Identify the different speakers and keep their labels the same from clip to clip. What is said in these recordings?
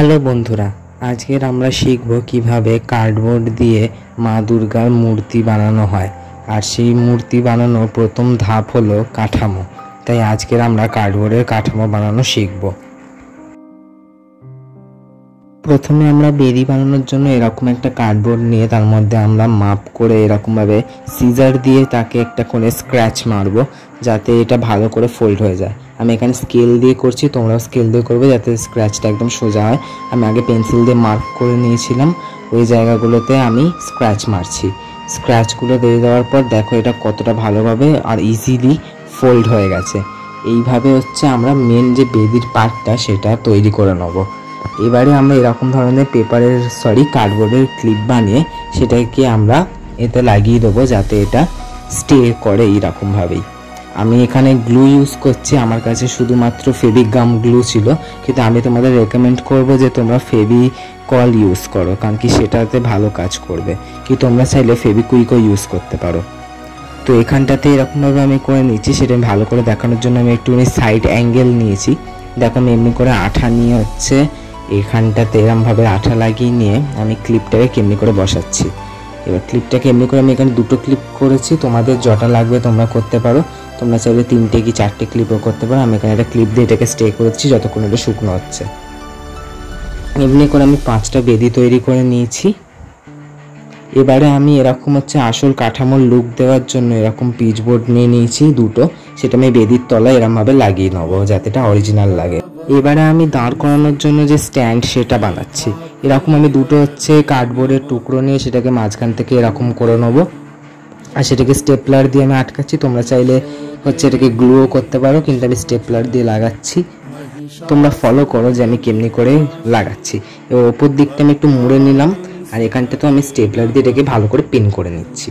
Speaker 1: Hello বন্ধুরা, আজকের আমরা শিখব কিভাবে কার্ডবোর্ড দিয়ে মা দুর্গার মূর্তি বানানো হয়। আর সেই মূর্তি বানানোর প্রথম ধাপ হলো কাঠামো। তাই আজকের আমরা কার্ডবোর্ডের কাঠামো বানানো শিখব। প্রথমে আমরা বেদি বানানোর জন্য এরকম একটা কার্ডবোর্ড নিয়ে তার মধ্যে আমরা মাপ করে এরকমভাবে সিজার দিয়ে তাকে একটা করে স্ক্র্যাচ মারবো, যাতে এটা ভালো করে ফোল্ড হয়ে যায়। আমি এখানে স্কেল দিয়ে করছি, তোমরাও স্কেল দিয়ে করবে যাতে স্ক্র্যাচটা একদম সোজা হয়। আমি আগে পেন্সিল দিয়ে মার্ক করে নিয়েছিলাম, ওই জায়গাগুলোতে আমি স্ক্র্যাচ মারছি। স্ক্র্যাচগুলো দিয়ে দেওয়ার পর দেখো এটা কতটা ভালোভাবে আর ইজিলি ফোল্ড হয়ে গেছে। এইভাবে হচ্ছে আমরা মেন যে বেদির পার্টটা সেটা তৈরি করে নেব। এবারে আমরা এরকম ধরনের কার্ডবোর্ডের ক্লিপ বানিয়ে সেটাকে আমরা এতে লাগিয়ে দেবো, যাতে এটা স্টে করে এইরকমভাবেই। আমি এখানে গ্লু ইউজ করছি, আমার কাছে শুধুমাত্র ফেভিগাম গ্লু ছিল, কিন্তু আমি তোমাদের রেকমেন্ড করব যে তোমরা ফেভিকল ইউজ করো, কারণ কি সেটাতে ভালো কাজ করবে। কি তোমরা চাইলে ফেভিকুইকও ইউজ করতে পারো। তো এখানটাতে এরকমভাবে আমি করে নিচ্ছি, সেটা ভালো করে দেখানোর জন্য আমি একটুখানি সাইড অ্যাঙ্গেল নিয়েছি। দেখো আমি এমনি করে আঠা নিয়ে হচ্ছে এখানটাতে এরমভাবে আঠা লাগিয়ে নিয়ে আমি ক্লিপটাকে কেমনি করে বসাচ্ছি। এবার ক্লিপটাকে এমনি করে আমি এখানে দুটো ক্লিপ করেছি, তোমাদের যটা লাগবে তোমরা করতে পারো। তোমরা চাইলে 3টে কি 4টে ক্লিপও করতে পারো। আমি এখানে একটা ক্লিপ দিয়ে এটাকে স্টে করছি যতক্ষণ এটা শুকনো হচ্ছে। এমনি করে আমি 5টা বেদি তৈরি করে নিয়েছি। এবারে আমি এরকম হচ্ছে আসল কাঠামোর লুক দেওয়ার জন্য এরকম পিচবোর্ড নিয়ে নিয়েছি দুটো, সেটা আমি বেদির তলায় এরমভাবে লাগিয়ে নেবো যাতে এটা অরিজিনাল লাগে। এবারে আমি দাঁড় করানোর জন্য যে স্ট্যান্ড সেটা বানাচ্ছি। এরকম আমি দুটো হচ্ছে কার্ডবোর্ডের টুকরো নিয়ে সেটাকে মাঝখান থেকে এরকম করে নেবো, আর সেটাকে স্টেপলার দিয়ে আমি আটকাচ্ছি। তোমরা চাইলে হচ্ছে এটাকে গ্লুও করতে পারো, কিন্তু আমি স্টেপলার দিয়ে লাগাচ্ছি। তোমরা ফলো করো যে আমি কেমনি করে লাগাচ্ছি। এবার ওপর দিকটা আমি একটু মুড়ে নিলাম, আর এখানটা তো আমি স্টেপলার দিয়ে এটাকে ভালো করে পিন করে নিচ্ছি।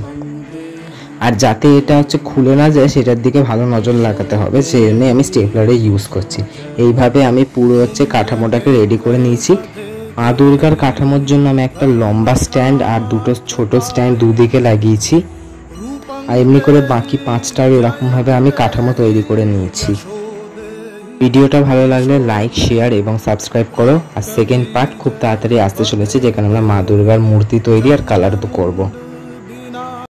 Speaker 1: আর যাতে এটা হচ্ছে খুলে না যায় সেটার দিকে ভালো নজর লাগাতে হবে, সেই জন্যই আমি স্টেপলারে ইউজ করছি। এইভাবে আমি পুরো হচ্ছে কাঠামোটাকে রেডি করে নিয়েছি। মা দুর্গার কাঠামোর জন্য আমি একটা লম্বা স্ট্যান্ড আর দুটো ছোট স্ট্যান্ড দুদিকে লাগিয়েছি, আর এমনি করে বাকি 5টার এরকমভাবে আমি কাঠামো তৈরি করে নিয়েছি। ভিডিওটা ভালো লাগলে লাইক, শেয়ার এবং সাবস্ক্রাইব করো। আর সেকেন্ড পার্ট খুব তাড়াতাড়ি আসতে চলেছে, যেখানে আমরা মা দুর্গার মূর্তি তৈরি আর কালার তো করবো।